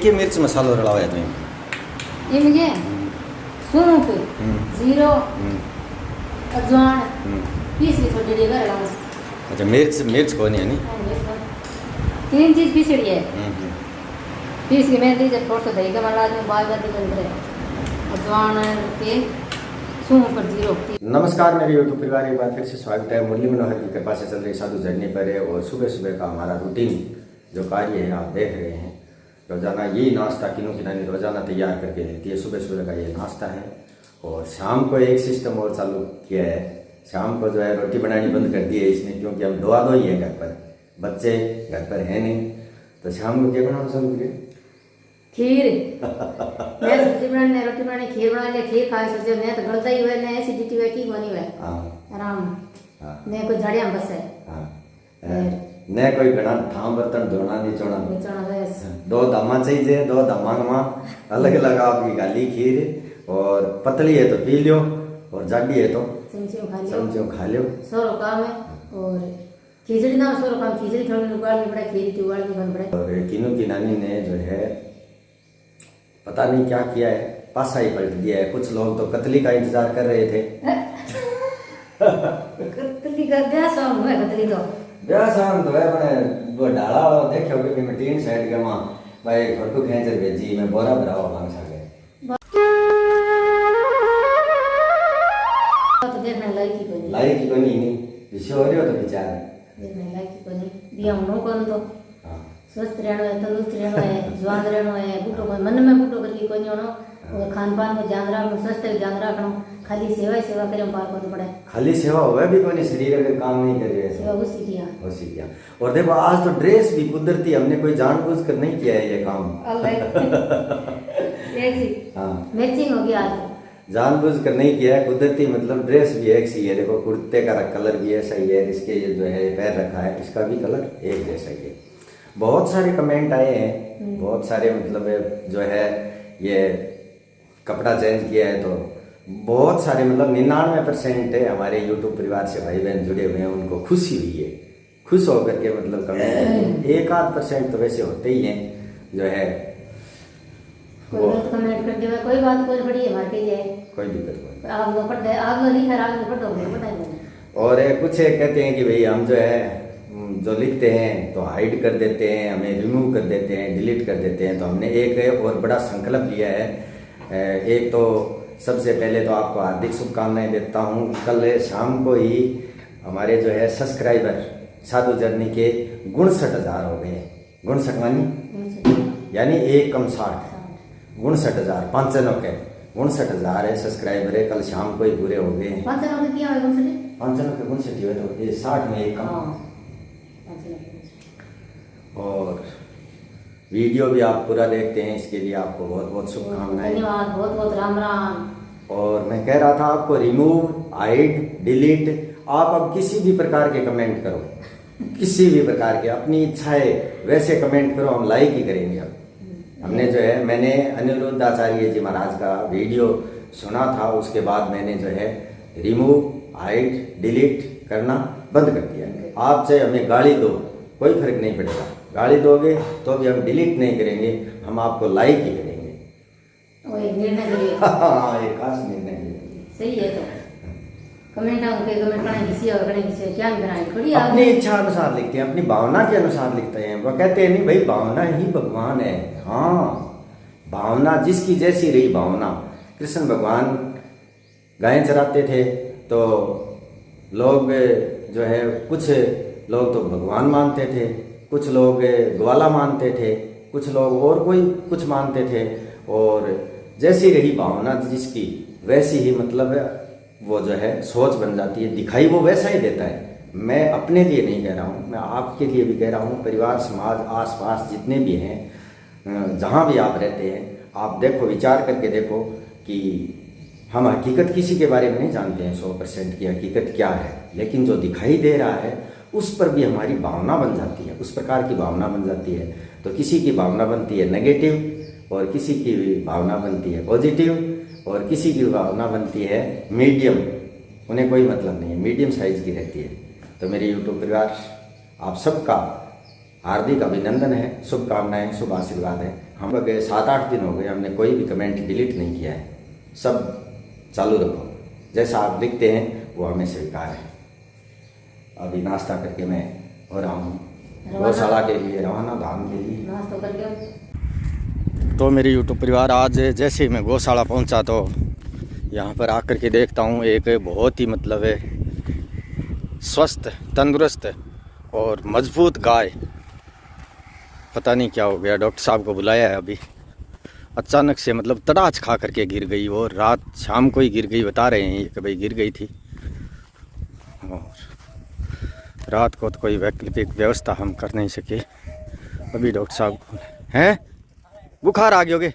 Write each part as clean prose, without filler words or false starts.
के मिर्च मसालो रलावाया तुम्हें ये मुझे सूप जीरो अजवान पीस की छोटी जगह रलावा। अच्छा मिर्च मिर्च कौन है नहीं 3 चीज पीसड़ी है पीस की मैं दी जब थोड़ा सा दही का मला में बाल बाल निकल रहे अजवान के सूप पर जीरो। नमस्कार मेरे यूट्यूब परिवार, एक बार फिर से स्वागत है। मुरली मनोहर की कृपा से चल रही साधु जर्नी पर है और सुबह सुबह का हमारा रूटीन जो कार्य है आप देख रहे हैं। रोजाना यही नाश्ता किन्नू किनानी रोजाना तैयार करके देती है। सुबह सुबह का ये नाश्ता है और शाम को एक सिस्टम और चालू किया है। शाम को जो है रोटी बनानी बंद कर दी है इसने, क्योंकि हम दो ही है घर पर, बच्चे घर पर है नहीं, तो शाम को क्या बनाना चालू किया? खीर। मैं सब्जी बनाने रोटी बनाने खीर बना लिया। खीर खाए सोचे ने तो गलता ही हुआ ने एसिडिटी हुआ की बनी हुआ आराम ने कोई झाड़ियां बस है ने कोई घना थाम बर्तन धोना नहीं चोना दो दामा चाहिए। दो दामा में अलग अलग आपकी गाली खीर और पतली है तो पी लियो और जाडी है तो चमचों खा लियो। सोरो काम है और खिचड़ी ना सोरो काम खिचड़ी थोड़ी उबालनी पड़े खीर उबालनी बन पड़े। और किन्नू की नानी ने जो है पता नहीं क्या किया है, पासा ही पलट दिया है। कुछ लोग तो कतली का इंतजार कर रहे थे। कतली का ब्याह शाम है कतली तो ब्याह शाम तो है मैंने वो डाला देखो कि मैं टीन साइड के वहां भाई फोटो खींच भेजी मैं बोरा भरा हुआ मांग सके तो देखने लाइक की कोनी नहीं विषय हो रही हो तो विचार देखने लायक की कोनी दिया नो कौन तो स्वस्थ रहना है, तंदुरुस्त रहना है, जवान रहना है, बूटो को मन में बूटो करके कोनी होनो और खान पान में ध्यान रखना, स्वस्थ का ध्यान रखना, खाली सेवा करें पार को पड़े। खाली सेवा होवे भी कोनी शरीर अगर काम नहीं कर रहे सेवा वो सीख किया। और देखो आज तो ड्रेस भी कुदरती, हमने कोई जानबूझ कर नहीं किया है ये काम। मैचिंग हो गया आज जानबूझ कर नहीं किया है, कुदरती मतलब ड्रेस भी एक सी है। देखो कुर्ते का कलर भी ऐसा ही है, इसके ये जो है पैर रखा है इसका भी कलर एक जैसा ही है। बहुत सारे कमेंट आए हैं, बहुत सारे मतलब जो है ये कपड़ा चेंज किया है तो बहुत सारे मतलब 99% है हमारे यूट्यूब परिवार से भाई बहन जुड़े हुए हैं, उनको खुशी हुई है। खुश होकर के मतलब कमेंट 1-8% तो वैसे होते ही हैं जो है वो कमेंट कर दिया कोई बात कोई बड़ी हमारे के लिए कोई दिक्कत नहीं। आप लोग पढ़ते आप लोग लिखा आप लोग पढ़ो और कुछ कहते हैं कि भाई हम जो है जो लिखते हैं तो हाइड कर देते हैं, हमें रिमूव कर देते हैं, डिलीट कर देते हैं। तो हमने एक और बड़ा संकल्प लिया है। एक तो सबसे पहले तो आपको हार्दिक शुभकामनाएं देता हूँ। कल शाम को ही हमारे जो है सब्सक्राइबर साधु जर्नी के 59,000 हो गए हैं। 59 मानी यानी 1 कम 60 59,000 95 के 59,000 है सब्सक्राइबर है। कल शाम को ही पूरे हो गए हैं। 95 के 59 हुए तो ये 60 में 1 कम। और वीडियो भी आप पूरा देखते हैं, इसके लिए आपको बहुत बहुत शुभकामनाएं। धन्यवाद, बहुत बहुत राम राम। और मैं कह रहा था आपको रिमूव हाइड डिलीट आप अब किसी भी प्रकार के कमेंट करो, किसी भी प्रकार के अपनी इच्छा है वैसे कमेंट करो, हम लाइक ही करेंगे। अब हमने जो है मैंने अनिरुद्ध आचार्य जी महाराज का वीडियो सुना था, उसके बाद मैंने जो है रिमूव हाइड डिलीट करना बंद कर दिया। आप चाहे हमें गाली दो कोई फर्क नहीं पड़ेगा, गाली दोगे तो भी हम डिलीट नहीं करेंगे, हम आपको लाइक ही करेंगे। हाँ ये खास निर्णय सही है। तो कमेंट क्या अपनी इच्छा अनुसार लिखते हैं, अपनी भावना के अनुसार लिखते हैं। वो कहते हैं नहीं भाई भावना ही भगवान है। हाँ भावना जिसकी जैसी रही भावना। कृष्ण भगवान गायें चराते थे तो लोग जो है कुछ लोग तो भगवान मानते थे, कुछ लोग ग्वाला मानते थे, कुछ लोग और कोई कुछ मानते थे। और जैसी रही भावना जिसकी वैसी ही मतलब वो जो है सोच बन जाती है, दिखाई वो वैसा ही देता है। मैं अपने लिए नहीं कह रहा हूँ, मैं आपके लिए भी कह रहा हूँ। परिवार समाज आसपास जितने भी हैं, जहाँ भी आप रहते हैं, आप देखो विचार करके देखो कि हम हकीकत किसी के बारे में नहीं जानते हैं 100% की हकीकत क्या है, लेकिन जो दिखाई दे रहा है उस पर भी हमारी भावना बन जाती है, उस प्रकार की भावना बन जाती है। तो किसी की भावना बनती है नेगेटिव और किसी की भावना बनती है पॉजिटिव और किसी की भावना बनती है मीडियम। उन्हें कोई मतलब नहीं है, मीडियम साइज की रहती है। तो मेरे यूट्यूब परिवार, आप सबका हार्दिक अभिनंदन है, शुभकामनाएं, शुभ आशीर्वाद है। हम लोग 7-8 दिन हो गए, हमने कोई भी कमेंट डिलीट नहीं किया है, सब चालू रखो। जैसा आप लिखते हैं वो हमें स्वीकार है। अभी नाश्ता करके मैं हो रहा हूँ गौशाला के लिए रवाना, धाम के लिए नाश्ता करके। तो मेरे यूट्यूब परिवार, आज जैसे ही मैं गौशाला पहुँचा तो यहाँ पर आकर के देखता हूँ एक बहुत ही मतलब है स्वस्थ, तंदुरुस्त और मजबूत गाय। पता नहीं क्या हो गया, डॉक्टर साहब को बुलाया है अभी। अचानक से मतलब तड़ाच खा करके गिर गई वो, रात शाम को ही गिर गई, बता रहे हैं कि भाई गिर गई थी। और रात को तो कोई वैकल्पिक व्यवस्था हम कर नहीं सके। अभी डॉक्टर साहब हैं, बुखार आ गया,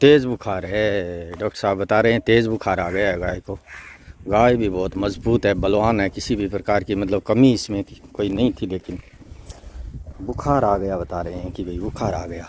तेज़ बुखार है, डॉक्टर साहब बता रहे हैं तेज़ बुखार आ गया है गाय को। गाय भी बहुत मजबूत है, बलवान है, किसी भी प्रकार की मतलब कमी इसमें कोई नहीं थी, लेकिन बुखार आ गया, बता रहे हैं कि भाई बुखार आ गया।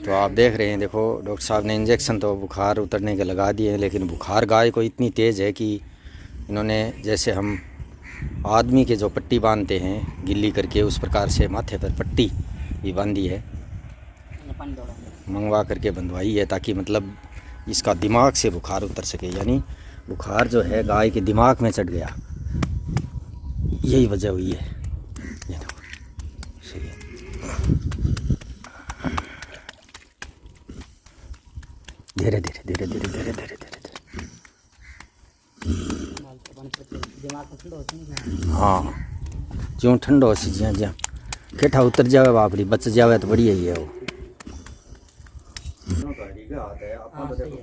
तो आप देख रहे हैं, देखो डॉक्टर साहब ने इंजेक्शन तो बुखार उतरने के लगा दिए हैं, लेकिन बुखार गाय को इतनी तेज़ है कि इन्होंने जैसे हम आदमी के जो पट्टी बांधते हैं गिल्ली करके, उस प्रकार से माथे पर पट्टी भी बांधी है, मंगवा करके बंधवाई है, ताकि मतलब इसका दिमाग से बुखार उतर सके। यानी बुखार जो है गाय के दिमाग में चढ़ गया, यही वजह हुई है। ये देखो सही है। धीरे धीरे धीरे धीरे धीरे धीरे धीरे हाँ, ज्यों ठंडो हो सी, ज्यां ज्यां केठा उतर जावे बापरी, बच जावे तो बढ़िया ही है वो।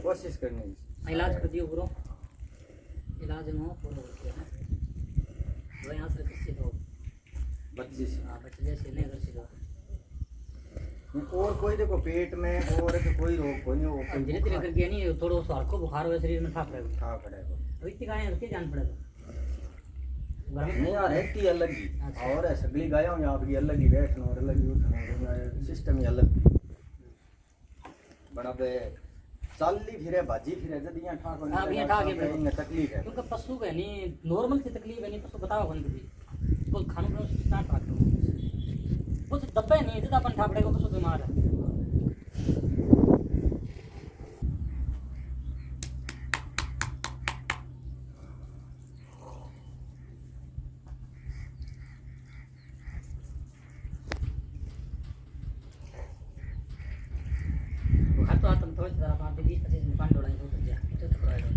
कोशिश करनी इलाज कर दियो पूरा, इलाज में पूरा हो गया वो यहाँ से किसी को 25 बच्चे से नहीं कर सको। और कोई देखो पेट में और कोई रोग कोई नहीं, वो धीरे धीरे करके नहीं थोड़ा सा हल्को बुखार हुआ शरीर में था पड़ेगा, था पड़ेगा। अभी इतनी गाय रख के जान पड़ेगा नहीं यार, रहती अलग ही और है, सगली गायों में आपकी अलग ही बैठना और अलग ही उठना, सिस्टम ही अलग बड़ा पे चाली फिरे भाजी फिरे जदियां ठाक होने। हां भैया ठाक है, इनमें तकलीफ है क्योंकि पशु का नहीं नॉर्मल सी तकलीफ है, नहीं पशु बताओ कौन कभी तो खाने को स्टार्ट रख दो कुछ दबे नहीं जितना अपन ठापड़े को पशु बीमार है। तो आता थोड़ी सी आप 20-25 मिनट पानी डोलाएंगे उतर जाए तो पकड़ाएगा।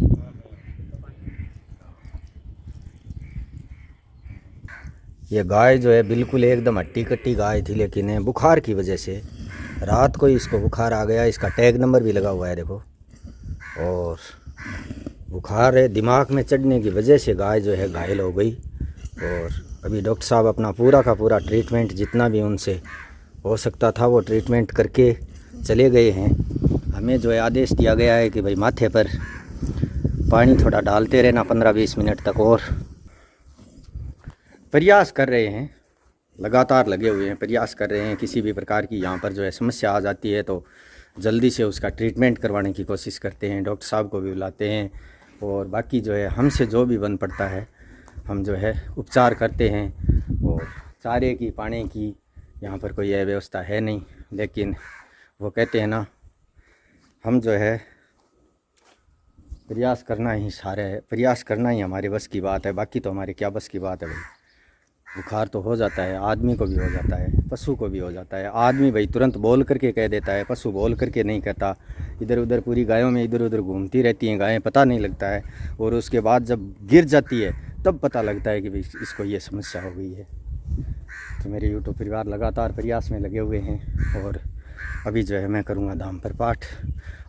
ये गाय जो है बिल्कुल एकदम हट्टी कट्टी गाय थी, लेकिन बुखार की वजह से रात को ही इसको बुखार आ गया। इसका टैग नंबर भी लगा हुआ है देखो, और बुखार है दिमाग में चढ़ने की वजह से गाय जो है घायल हो गई। और अभी डॉक्टर साहब अपना पूरा का पूरा ट्रीटमेंट जितना भी उनसे हो सकता था वो ट्रीटमेंट करके चले गए हैं। हमें जो है आदेश दिया गया है कि भाई माथे पर पानी थोड़ा डालते रहना 15-20 मिनट तक, और प्रयास कर रहे हैं, लगातार लगे हुए हैं, प्रयास कर रहे हैं। किसी भी प्रकार की यहाँ पर जो है समस्या आ जाती है तो जल्दी से उसका ट्रीटमेंट करवाने की कोशिश करते हैं, डॉक्टर साहब को भी बुलाते हैं, और बाकी जो है हमसे जो भी बन पड़ता है हम जो है उपचार करते हैं। और चारे की पानी की यहाँ पर कोई व्यवस्था है नहीं, लेकिन वो कहते हैं ना, हम जो है प्रयास करना ही सारे है, प्रयास करना ही हमारे बस की बात है, बाकी तो हमारे क्या बस की बात है भाई। बुखार तो हो जाता है, आदमी को भी हो जाता है, पशु को भी हो जाता है। आदमी भाई तुरंत बोल करके कह देता है, पशु बोल करके नहीं कहता। इधर उधर पूरी गायों में इधर उधर घूमती रहती हैं गायें, पता नहीं लगता है, और उसके बाद जब गिर जाती है तब पता लगता है कि भाई इसको ये समस्या हो गई है। तो मेरे यूट्यूब परिवार लगातार प्रयास में लगे हुए हैं, और अभी जो है मैं करूँगा धाम पर पाठ।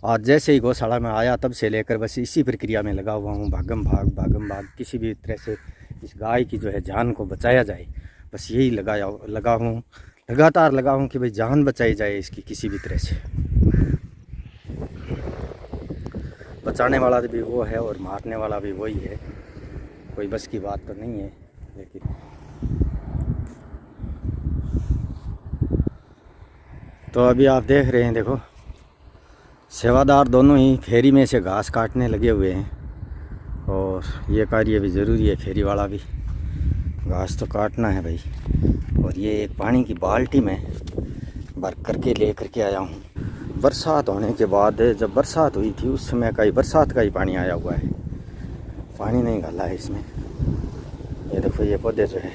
आज जैसे ही गौशाला में आया तब से लेकर बस इसी प्रक्रिया में लगा हुआ हूँ, भागम भाग किसी भी तरह से इस गाय की जो है जान को बचाया जाए, बस यही लगातार लगा हूँ कि भाई जान बचाई जाए इसकी किसी भी तरह से। बचाने वाला भी वो है और मारने वाला भी वही है, कोई बस की बात तो नहीं है। लेकिन तो अभी आप देख रहे हैं, देखो सेवादार दोनों ही फेरी में से घास काटने लगे हुए हैं, और ये कार्य भी ज़रूरी है, फेरी वाला भी घास तो काटना है भाई। और ये एक पानी की बाल्टी में भर करके ले करके आया हूँ। बरसात होने के बाद, जब बरसात हुई थी उस समय का ही बरसात का ही पानी आया हुआ है, पानी नहीं डाला है इसमें। ये देखो ये पौधे जो है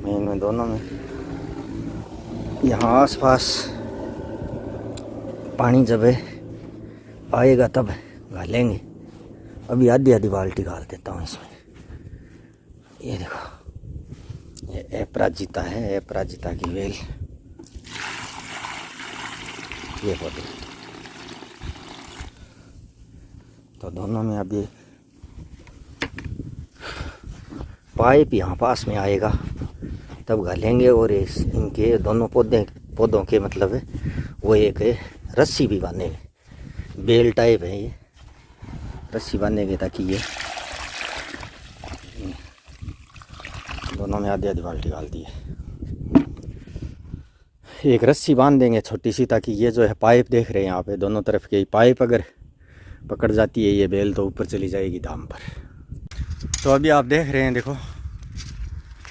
मैं इनमें दोनों में यहाँ आसपास पानी जब आएगा तब डालेंगे। अभी आधी आधी बाल्टी डाल देता हूँ इसमें। ये देखो ये अपराजिता है, अपराजिता की वेल, ये पौधे तो दोनों में अभी पाइप यहाँ पास में आएगा तब घालेंगे। और इनके दोनों पौधों के मतलब है वो एक रस्सी भी बांधेंगे, बेल टाइप है ये, रस्सी बांधेंगे ताकि ये दोनों में आधी आधी बाल्टी डाल दी है। एक रस्सी बांध देंगे छोटी सी, ताकि ये जो है पाइप देख रहे हैं यहाँ पे दोनों तरफ के पाइप अगर पकड़ जाती है ये बेल तो ऊपर चली जाएगी दाम पर। तो अभी आप देख रहे हैं, देखो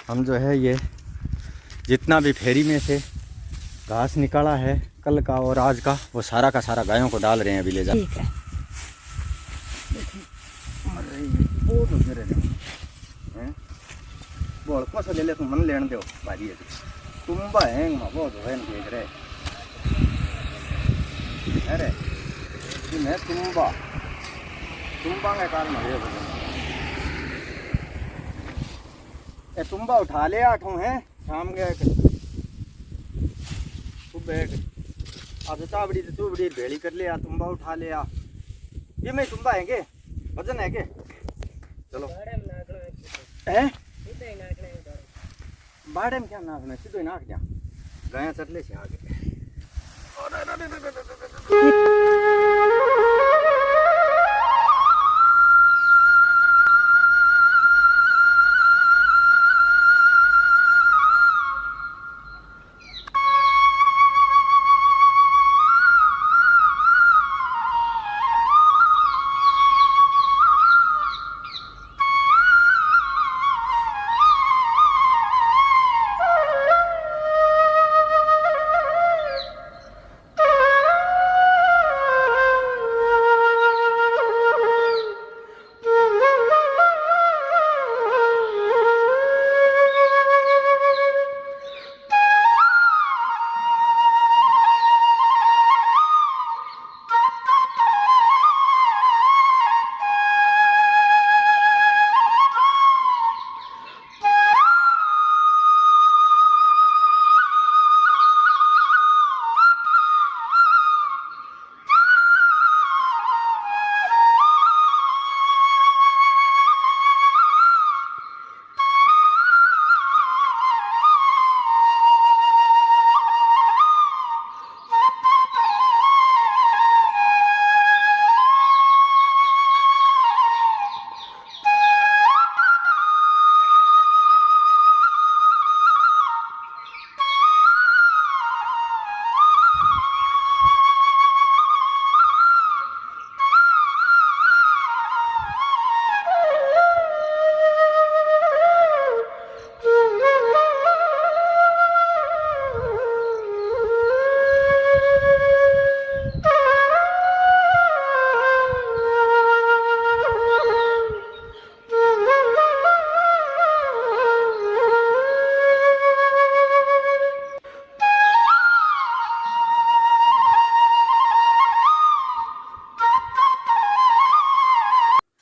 हम जो है ये जितना भी फेरी में से घास निकाला है कल का और आज का, वो सारा का सारा गायों को डाल रहे हैं अभी ले जा। ठीक है। बोल को से ले ले, तुम मन लेने दो भारी है तुम बाहेंग मा बहुत होन देख रहे। अरे तुम्हें तुम्बा के कारण हो ये तुम्बा उठा ले आठों है शाम के सुबह आज चाबड़ी तू बड़ी भेड़ी कर ले, तुम्बा उठा ले। ये मैं तुम्बा है के वजन है के चलो है बाड़े में क्या नाखना सीधो नाख दिया गाया चटले से आगे।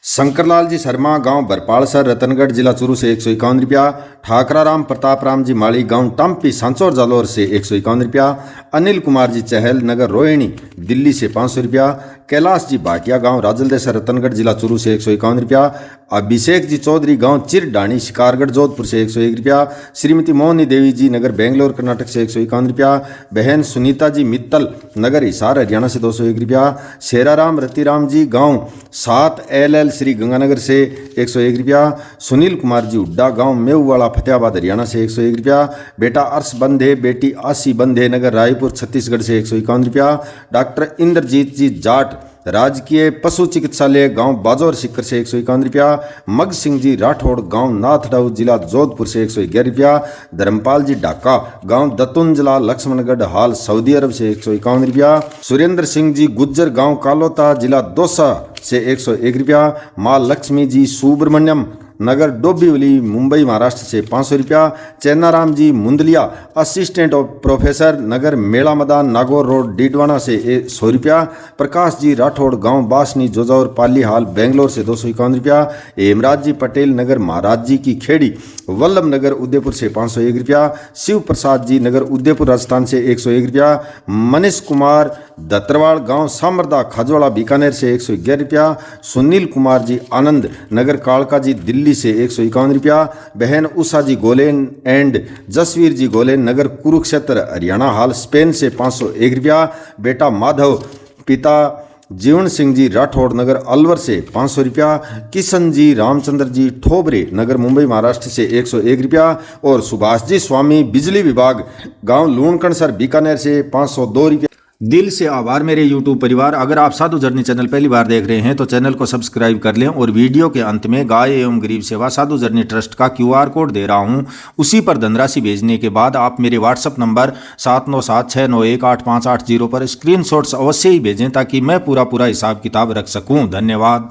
शंकरलाल जी शर्मा गांव बरपालसर रतनगढ़ जिला चूरू से 151 रुपया। ठाकराराम प्रताप राम जी माली गांव टाम्पी सांचौर जालौर से 151 रुपया। अनिल कुमार जी चहल नगर रोहिणी दिल्ली से 500 रुपया। कैलाश जी भाटिया गांव राजलदेसर रतनगढ़ जिला चूरू से 151 रुपया। अभिषेक जी चौधरी गांव चिरडाणी शिकारगढ़ जोधपुर से 101 रुपया। श्रीमती मोहनी देवी जी नगर बेंगलोर कर्नाटक से 151 रुपया। बहन सुनीता जी मित्तल नगर हिसार हरियाणा से 201 रुपया। शेराराम रतिराम जी गांव 7 LL श्री गंगानगर से 101 रुपया। सुनील कुमार जी हुड्डा गांव मेऊवाला फतेहाबाद हरियाणा से 101 रुपया। बेटा अर्श बंधे बेटी आसी बंधे नगर रायपुर छत्तीसगढ़ से 151 रुपया। डॉक्टर इंद्रजीत जी जाट राजकीय पशु चिकित्सालय गांव बाजौर सिक्कर से 151 रुपया। मग सिंह जी राठौड़ गांव नाथडाऊ जिला जोधपुर से 111 रुपया। धर्मपाल जी ढाका गांव दतुंजला लक्ष्मणगढ़ हाल सऊदी अरब से 151 रुपया। सुरेंद्र सिंह जी गुज्जर गांव कालोता जिला दौसा से 101 रुपया। माँ लक्ष्मी जी सुब्रमण्यम नगर डोंबिवली मुंबई महाराष्ट्र से 500 रुपया। चैनाराम जी मुंदलिया असिस्टेंट ऑफ प्रोफेसर नगर मेला मैदान नागौर रोड डीडवाना से 100 रुपया। प्रकाश जी राठौड़ गांव बासनी जोजौर पाली हाल बेंगलोर से 251 रुपया। हेमराज जी पटेल नगर महाराज जी की खेड़ी वल्लभ नगर उदयपुर से 501 रुपया। शिव प्रसाद जी नगर उदयपुर राजस्थान से 101 रुपया। मनीष कुमार दत्तरवाड़ गांव सामरदा खाजवाड़ा बीकानेर से 111 रुपया। सुनील कुमार जी आनंद नगर कालका जी दिल्ली से 151 रुपया। बहन उषा जी गोलेन एंड जसवीर जी गोलेन नगर कुरुक्षेत्र हरियाणा हाल स्पेन से 501 रुपया। बेटा माधव पिता जीवन सिंह जी राठौड़ नगर अलवर से 500 रुपया। किशन जी रामचंद्र जी ठोबरे नगर मुंबई महाराष्ट्र से 101 रुपया। और सुभाष जी स्वामी बिजली विभाग गांव लूणकणसर बीकानेर से 502 रुपया। दिल से आभार मेरे YouTube परिवार। अगर आप साधु जर्नी चैनल पहली बार देख रहे हैं तो चैनल को सब्सक्राइब कर लें और वीडियो के अंत में गाय एवं गरीब सेवा साधु जर्नी ट्रस्ट का QR कोड दे रहा हूं, उसी पर धनराशि भेजने के बाद आप मेरे WhatsApp नंबर 7976918580 पर स्क्रीनशॉट्स अवश्य ही भेजें ताकि मैं पूरा हिसाब किताब रख सकूं। धन्यवाद।